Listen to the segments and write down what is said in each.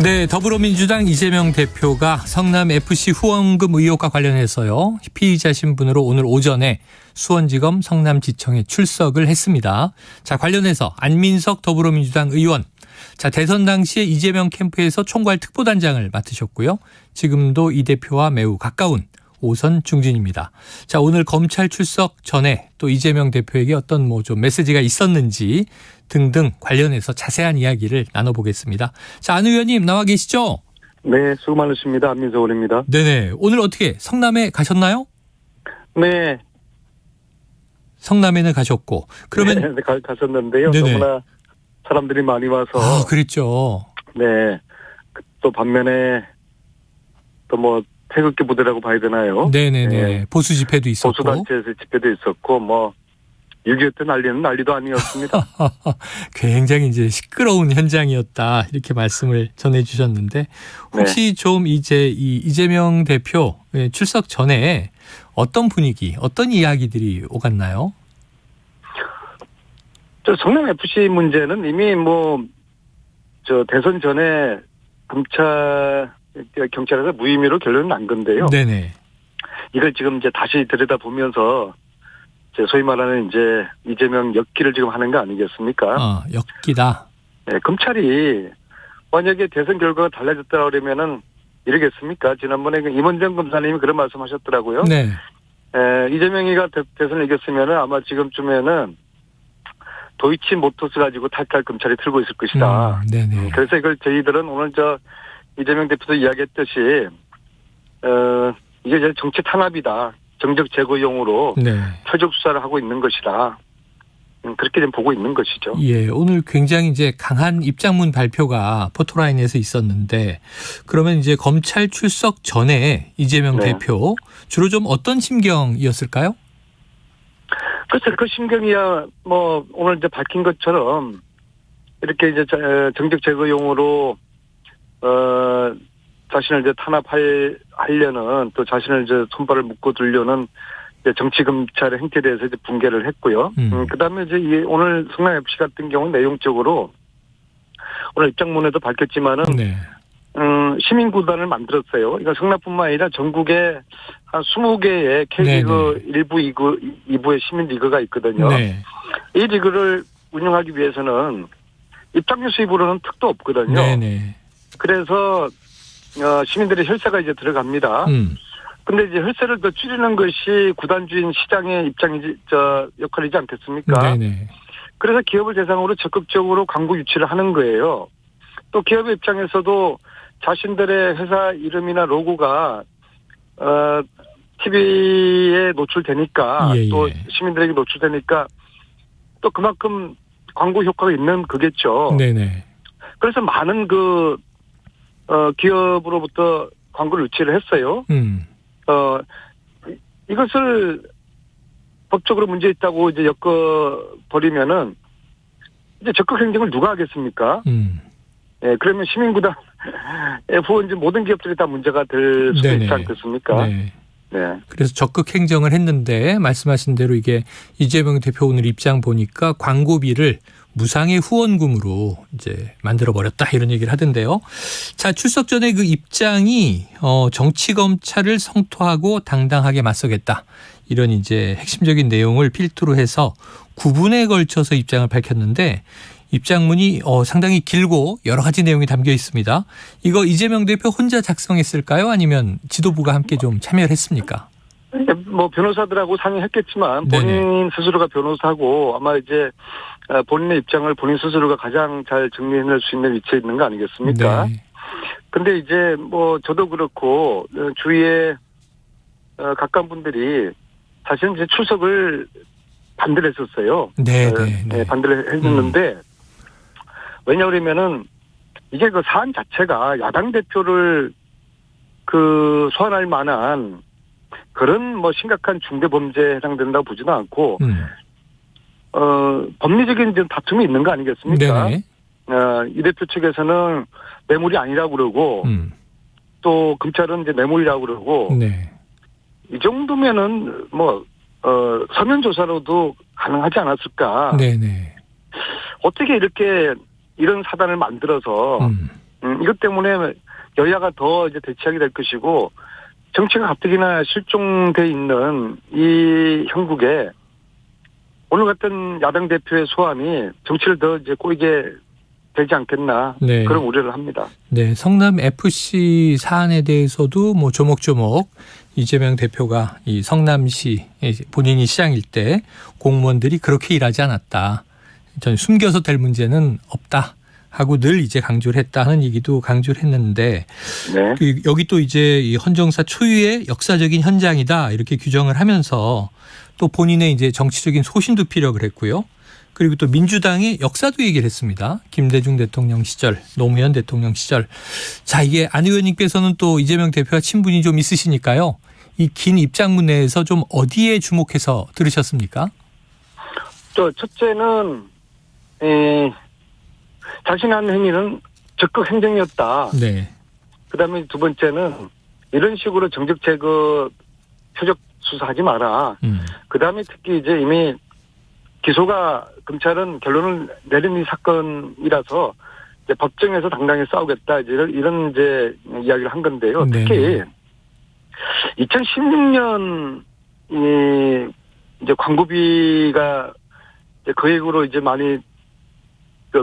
네, 더불어민주당 이재명 대표가 성남FC 후원금 의혹과 관련해서요. 피의자 신분으로 오늘 오전에 수원지검 성남지청에 출석을 했습니다. 자, 관련해서 안민석 더불어민주당 의원. 자, 대선 당시에 이재명 캠프에서 총괄 특보단장을 맡으셨고요. 지금도 이 대표와 매우 가까운 오선 중진입니다. 자, 오늘 검찰 출석 전에 또 이재명 대표에게 어떤 좀 메시지가 있었는지 등등 관련해서 자세한 이야기를 나눠보겠습니다. 자, 안 의원님 나와 계시죠? 네, 수고 많으십니다. 안민석 의원입니다. 네네. 오늘 어떻게 성남에 가셨나요? 네. 성남에는 가셨고. 그러면 네, 갔었는데요. 네네. 너무나 사람들이 많이 와서. 아, 그랬죠. 네. 또 반면에 또 태극기 부대라고 봐야 되나요? 네네네. 네. 보수 집회도 있었고. 보수단체에서 집회도 있었고 6.25 때 난리는 난리도 아니었습니다. 굉장히 이제 시끄러운 현장이었다 이렇게 말씀을 전해주셨는데 혹시 좀 이제 이 이재명 대표 출석 전에 어떤 분위기, 어떤 이야기들이 오갔나요? 저 성남FC 문제는 이미 대선 전에 경찰에서 무혐의로 결론이 난 건데요. 네네. 이걸 지금 이제 다시 들여다보면서 소위 말하는 이제 이재명 엮기를 지금 하는 거 아니겠습니까? 엮기다. 네, 검찰이 만약에 대선 결과가 달라졌다 그러면은 이러겠습니까? 지난번에 임원정 검사님이 그런 말씀하셨더라고요. 네. 이재명이가 대선을 이겼으면은 아마 지금쯤에는 도이치모터스 가지고 탈탈 검찰이 틀고 있을 것이다. 네네. 그래서 이걸 저희들은 오늘 이재명 대표도 이야기했듯이 이게 이제 정치 탄압이다. 정적 제거용으로 표적 수사를 하고 있는 것이다. 그렇게 좀 보고 있는 것이죠. 예, 오늘 굉장히 이제 강한 입장문 발표가 포토라인에서 있었는데 그러면 이제 검찰 출석 전에 이재명 대표 주로 좀 어떤 심경이었을까요? 글쎄, 그 심경이야 오늘 이제 밝힌 것처럼 이렇게 이제 정적 제거용으로 자신을 이제 탄압하려는 또 자신을 이제 손발을 묶고 들려는 정치 검찰의 행태에 대해서 이제 붕괴를 했고요. 그다음에 이제 오늘 성남FC 같은 경우는 내용적으로 오늘 입장문에도 밝혔지만은 시민구단을 만들었어요. 그러니까 성남뿐만 아니라 전국에 한 20개의 K리그 1부, 2부의 시민리그가 있거든요. 이 리그를 운영하기 위해서는 입장료 수입으로는 특도 없거든요. 그래서 시민들의 혈세가 이제 들어갑니다. 근데 이제 혈세를 더 줄이는 것이 구단주인 시장의 역할이지 않겠습니까? 그래서 기업을 대상으로 적극적으로 광고 유치를 하는 거예요. 또 기업의 입장에서도 자신들의 회사 이름이나 로고가 TV에 노출되니까 또 시민들에게 노출되니까 또 그만큼 광고 효과가 있는 거겠죠. 그래서 많은 기업으로부터 광고를 유치를 했어요. 이것을 법적으로 문제 있다고 이제 엮어버리면은 이제 적극 행정을 누가 하겠습니까? 그러면 시민구단 후원진 모든 기업들이 다 문제가 될 수도 있지 않겠습니까? 그래서 적극 행정을 했는데 말씀하신 대로 이게 이재명 대표 오늘 입장 보니까 광고비를 무상의 후원금으로 이제 만들어버렸다 이런 얘기를 하던데요. 자, 출석 전에 그 입장이 정치 검찰을 성토하고 당당하게 맞서겠다. 이런 이제 핵심적인 내용을 필두로 해서 9분에 걸쳐서 입장을 밝혔는데 입장문이 상당히 길고 여러 가지 내용이 담겨 있습니다. 이거 이재명 대표 혼자 작성했을까요? 아니면 지도부가 함께 좀 참여를 했습니까? 변호사들하고 상의했겠지만 본인 스스로가 변호사고 아마 이제 본인의 입장을 본인 스스로가 가장 잘 정리해낼 수 있는 위치에 있는 거 아니겠습니까? 근데 이제 저도 그렇고 주위에 가까운 분들이 사실은 이제 출석을 반대를 했었어요. 반대를 했었는데 왜냐하면은 이게 그 사안 자체가 야당 대표를 소환할 만한 그런 심각한 중대 범죄에 해당된다고 보지도 않고 법리적인 다툼이 있는 거 아니겠습니까? 이 대표 측에서는 뇌물이 아니라고 그러고 또 검찰은 이제 뇌물이라고 그러고 이 정도면은 서면 조사로도 가능하지 않았을까? 어떻게 이런 사단을 만들어서 이것 때문에 여야가 더 이제 대치하게 될 것이고 정치가 가뜩이나 실종돼 있는 이 형국에 오늘 같은 야당 대표의 소환이 정치를 더 이제 꼬이게 되지 않겠나 네. 그런 우려를 합니다. 네, 성남 FC 사안에 대해서도 뭐 조목조목 이재명 대표가 이 성남시 본인이 시장일 때 공무원들이 그렇게 일하지 않았다. 전 숨겨서 될 문제는 없다. 하고 늘 이제 강조를 했다 하는 얘기도 강조를 했는데 네. 여기 또 이제 이 헌정사 초유의 역사적인 현장이다 이렇게 규정을 하면서 또 본인의 이제 정치적인 소신도 피력을 했고요. 그리고 또 민주당의 역사도 얘기를 했습니다. 김대중 대통령 시절, 노무현 대통령 시절. 자, 이게 안 의원님께서는 또 이재명 대표와 친분이 좀 있으시니까요. 이 긴 입장문에서 좀 어디에 주목해서 들으셨습니까? 첫째는 자신한 행위는 적극 행정이었다. 네. 그다음에 두 번째는 이런 식으로 정적 제거 표적 수사하지 마라. 그다음에 특히 이제 이미 기소가 검찰은 결론을 내린 이 사건이라서 이제 법정에서 당당히 싸우겠다. 이런 이제 이야기를 한 건데요. 네. 특히 2016년 이제 광고비가 이제 거액으로 이제 많이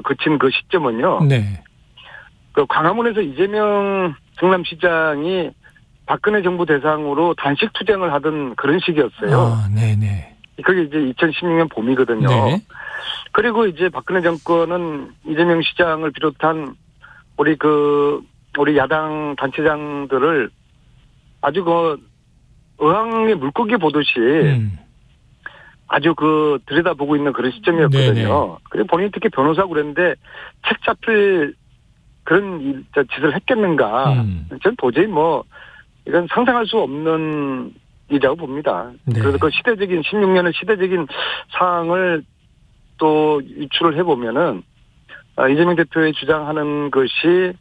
거친 그 시점은요. 네. 그 광화문에서 이재명 성남시장이 박근혜 정부 대상으로 단식 투쟁을 하던 그런 시기였어요. 아, 네네. 그게 이제 2016년 봄이거든요. 네. 그리고 이제 박근혜 정권은 이재명 시장을 비롯한 우리 야당 단체장들을 아주 어항에 물고기 보듯이 아주 들여다보고 있는 그런 시점이었거든요. 네네. 그리고 본인이 특히 변호사고 그랬는데 책 잡힐 그런 짓을 했겠는가. 저는 도저히 이건 상상할 수 없는 일이라고 봅니다. 네. 그래서 그 16년의 시대적인 사항을 또 유출을 해보면은 이재명 대표의 주장하는 것이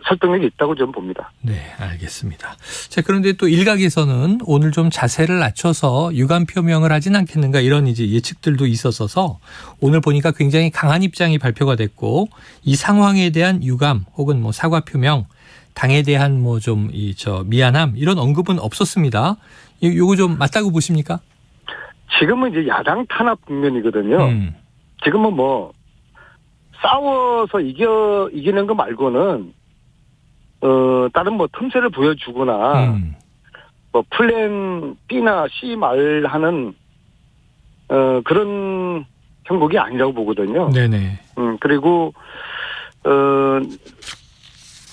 설득력이 있다고 저는 봅니다. 네, 알겠습니다. 자, 그런데 또 일각에서는 오늘 좀 자세를 낮춰서 유감 표명을 하진 않겠는가 이런 이제 예측들도 있었어서 오늘 보니까 굉장히 강한 입장이 발표가 됐고 이 상황에 대한 유감 혹은 사과 표명, 당에 대한 미안함 이런 언급은 없었습니다. 요거 좀 맞다고 보십니까? 지금은 이제 야당 탄압 국면이거든요. 지금은 싸워서 이기는 거 말고는 다른 틈새를 보여주거나 플랜 B나 C 말하는 그런 형국이 아니라고 보거든요. 네네. 그리고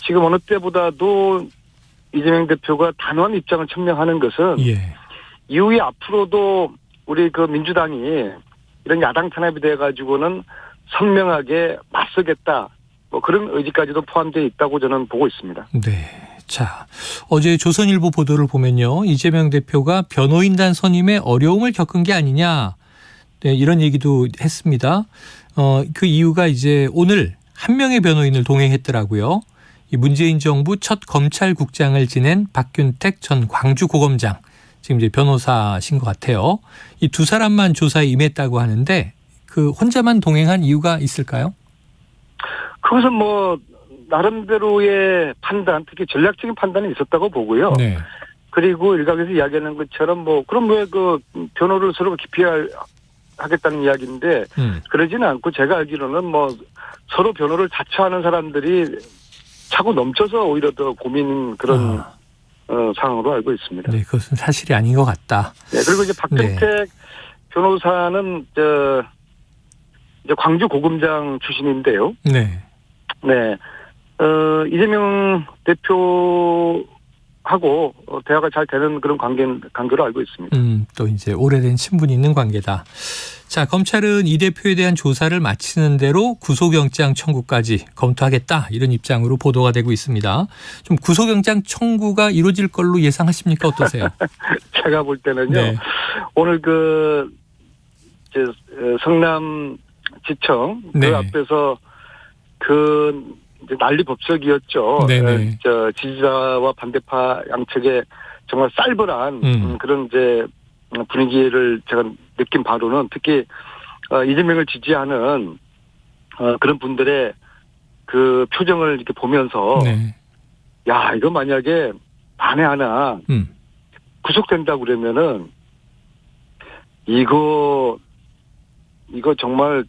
지금 어느 때보다도 이재명 대표가 단호한 입장을 천명하는 것은 이후에 앞으로도 우리 민주당이 이런 야당 탄압이 돼 가지고는 선명하게 맞서겠다. 그런 의지까지도 포함되어 있다고 저는 보고 있습니다. 네. 자, 어제 조선일보 보도를 보면요. 이재명 대표가 변호인단 선임에 어려움을 겪은 게 아니냐. 네, 이런 얘기도 했습니다. 그 이유가 이제 오늘 한 명의 변호인을 동행했더라고요. 이 문재인 정부 첫 검찰국장을 지낸 박균택 전 광주고검장. 지금 이제 변호사신 것 같아요. 이 두 사람만 조사에 임했다고 하는데 혼자만 동행한 이유가 있을까요? 그것은 나름대로의 판단, 특히 전략적인 판단이 있었다고 보고요. 네. 그리고 일각에서 이야기하는 것처럼 그럼 왜 변호를 서로 기피하겠다는 이야기인데 그러지는 않고 제가 알기로는 서로 변호를 자처하는 사람들이 차고 넘쳐서 오히려 더 고민인 그런 상황으로 알고 있습니다. 네, 그것은 사실이 아닌 것 같다. 네, 그리고 이제 박근택 변호사는 이제 광주 고검장 출신인데요. 네. 네. 이재명 대표하고 대화가 잘 되는 그런 관계로 알고 있습니다. 또 이제 오래된 친분이 있는 관계다. 자, 검찰은 이 대표에 대한 조사를 마치는 대로 구속영장 청구까지 검토하겠다 이런 입장으로 보도가 되고 있습니다. 좀 구속영장 청구가 이루어질 걸로 예상하십니까? 어떠세요? 제가 볼 때는요. 네. 오늘 성남 지청 네. 앞에서 이제 난리법석이었죠. 네네. 지지자와 반대파 양측에 정말 쌀벌한 그런 이제 분위기를 제가 느낀 바로는 특히 이재명을 지지하는 그런 분들의 그 표정을 이렇게 보면서 네. 야, 이거 만약에 만에 하나 구속된다고 그러면은 이거 정말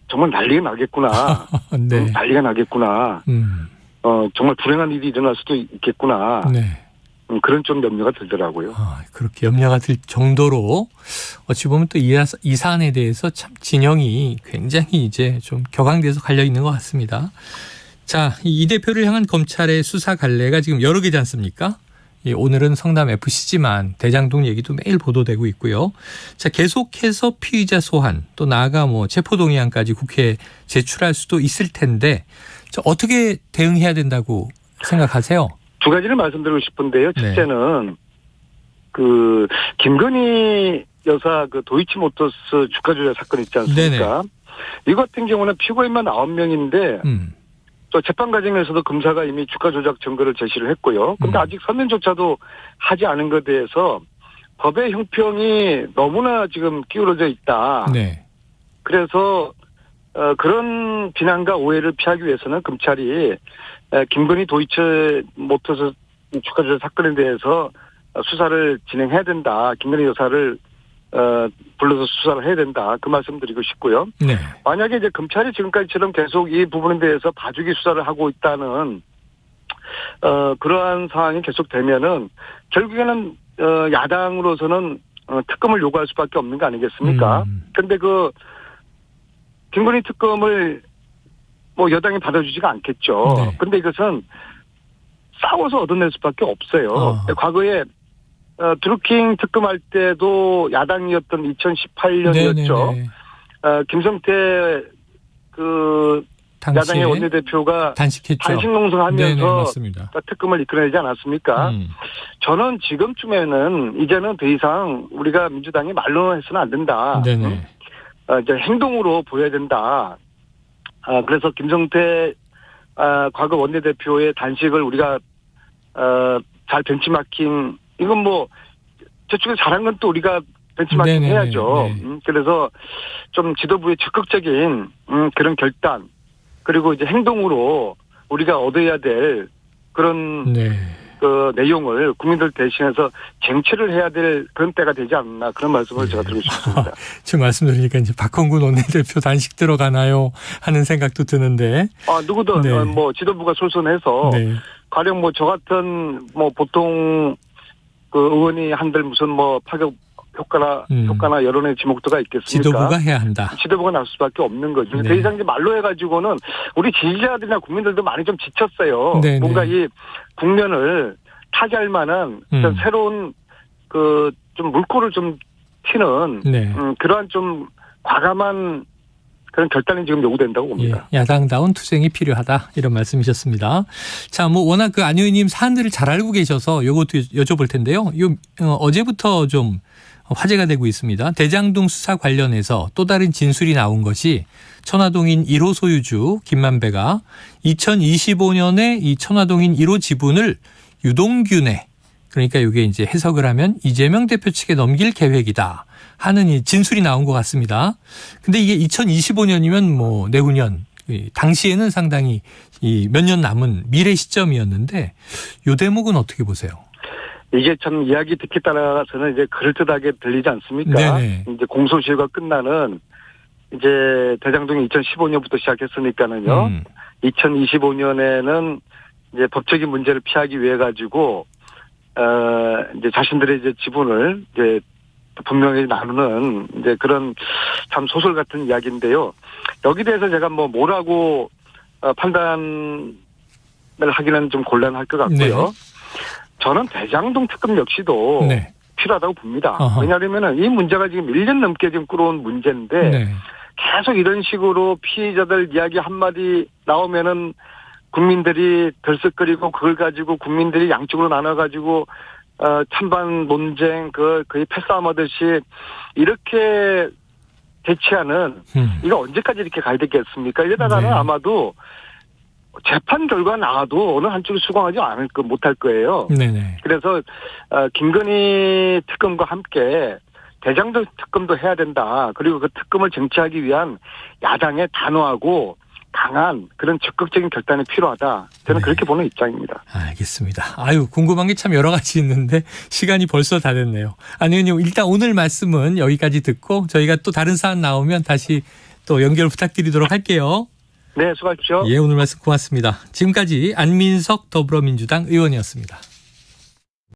난리가 나겠구나. 네. 난리가 나겠구나. 정말 불행한 일이 일어날 수도 있겠구나. 네. 그런 좀 염려가 들더라고요. 그렇게 염려가 들 정도로 어찌 보면 또 이 사안에 대해서 참 진영이 굉장히 이제 좀 격앙돼서 갈려 있는 것 같습니다. 자, 이 대표를 향한 검찰의 수사 갈래가 지금 여러 개지 않습니까? 오늘은 성남 FC지만 대장동 얘기도 매일 보도되고 있고요. 자, 계속해서 피의자 소환 또 나아가 뭐 체포동의안까지 국회에 제출할 수도 있을 텐데 어떻게 대응해야 된다고 생각하세요? 두 가지를 말씀드리고 싶은데요. 첫째는 그 김건희 여사 그 도이치모터스 주가 조작 사건 있지 않습니까? 네네. 이 같은 경우는 피고인만 9명인데 또 재판 과정에서도 검사가 이미 주가 조작 증거를 제시를 했고요. 근데 아직 서면조차도 하지 않은 것에 대해서 법의 형평이 너무나 지금 기울어져 있다. 네. 그래서 그런 비난과 오해를 피하기 위해서는 검찰이 김건희 도이치모터스 주가 조작 사건에 대해서 수사를 진행해야 된다. 김건희 여사를 불러서 수사를 해야 된다. 그 말씀드리고 싶고요. 네. 만약에 이제 검찰이 지금까지처럼 계속 이 부분에 대해서 봐주기 수사를 하고 있다는 그러한 상황이 계속되면은 결국에는 야당으로서는 특검을 요구할 수밖에 없는 거 아니겠습니까? 그런데 그 김건희 특검을 뭐 여당이 받아주지가 않겠죠. 네. 근데 이것은 싸워서 얻어낼 수밖에 없어요. 과거에 드루킹 특검할 때도 야당이었던 2018년이었죠. 김성태 그 야당의 원내대표가 단식 농성하면서 특검을 이끌어내지 않았습니까? 저는 지금쯤에는 이제는 더 이상 우리가 민주당이 말로 해서는 안 된다. 이제 행동으로 보여야 된다. 그래서 김성태 과거 원내대표의 단식을 우리가 잘 벤치마킹 이건 뭐 저쪽에 잘한 건 또 우리가 벤치마킹 해야죠. 그래서 좀 지도부의 적극적인 그런 결단 그리고 이제 행동으로 우리가 얻어야 될 그런 그 내용을 국민들 대신해서 쟁취를 해야 될 그런 때가 되지 않나 그런 말씀을 제가 드리고 싶습니다. 지금 말씀드리니까 이제 박홍근 원내대표 단식 들어가나요 하는 생각도 드는데. 누구든 뭐 지도부가 솔선해서 가령 뭐 저 같은 뭐 보통 그 의원이 한들 무슨 뭐 파격 효과나 여론의 지목도가 있겠습니까? 지도부가 해야 한다. 지도부가 나설 수밖에 없는 거죠. 더 이상 이제 말로 해가지고는 우리 지지자들이나 국민들도 많이 좀 지쳤어요. 뭔가 이 국면을 타개할 만한 새로운 그 좀 물꼬를 좀 튀는 그러한 좀 과감한 그런 결단이 지금 요구된다고 봅니다. 야당다운 투쟁이 필요하다 이런 말씀이셨습니다. 자, 뭐 워낙 그 안 의원님 사안들을 잘 알고 계셔서 이것도 여쭤볼 텐데요. 어제부터 좀 화제가 되고 있습니다. 대장동 수사 관련해서 또 다른 진술이 나온 것이 천화동인 1호 소유주 김만배가 2025년에 이 천화동인 1호 지분을 유동균에 그러니까 이게 이제 해석을 하면 이재명 대표 측에 넘길 계획이다 하는 이 진술이 나온 것 같습니다. 근데 이게 2025년이면 뭐 내후년 당시에는 상당히 몇 년 남은 미래 시점이었는데 이 대목은 어떻게 보세요? 이게 참 이야기 듣기 따라서는 이제 그럴듯하게 들리지 않습니까? 이제 공소시효가 끝나는 이제 대장동이 2015년부터 시작했으니까는요. 2025년에는 이제 법적인 문제를 피하기 위해 가지고 이제 자신들의 이제 지분을 이제 분명히 나누는 이제 그런 참 소설 같은 이야기인데요. 여기 대해서 제가 뭐라고 판단을 하기는 좀 곤란할 것 같고요. 저는 대장동 특검 역시도 필요하다고 봅니다. 왜냐하면 이 문제가 지금 1년 넘게 지금 끌어온 문제인데 계속 이런 식으로 피의자들 이야기 한마디 나오면은 국민들이 들썩거리고 그걸 가지고 국민들이 양쪽으로 나눠가지고 찬반 논쟁 거의 패싸움하듯이 이렇게 대치하는 이거 언제까지 이렇게 가야 되겠습니까? 이러다가는 아마도 재판 결과 나와도 어느 한쪽이 수긍하지 못할 거예요. 그래서 김건희 특검과 함께 대장동 특검도 해야 된다. 그리고 그 특검을 쟁취하기 위한 야당의 단호하고 강한 그런 적극적인 결단이 필요하다. 저는 네. 그렇게 보는 입장입니다. 알겠습니다. 아유, 궁금한 게 참 여러 가지 있는데 시간이 벌써 다 됐네요. 안 의원님, 일단 오늘 말씀은 여기까지 듣고 저희가 또 다른 사안 나오면 다시 또 연결 부탁드리도록 할게요. 네, 수고하십시오. 예, 오늘 말씀 고맙습니다. 지금까지 안민석 더불어민주당 의원이었습니다.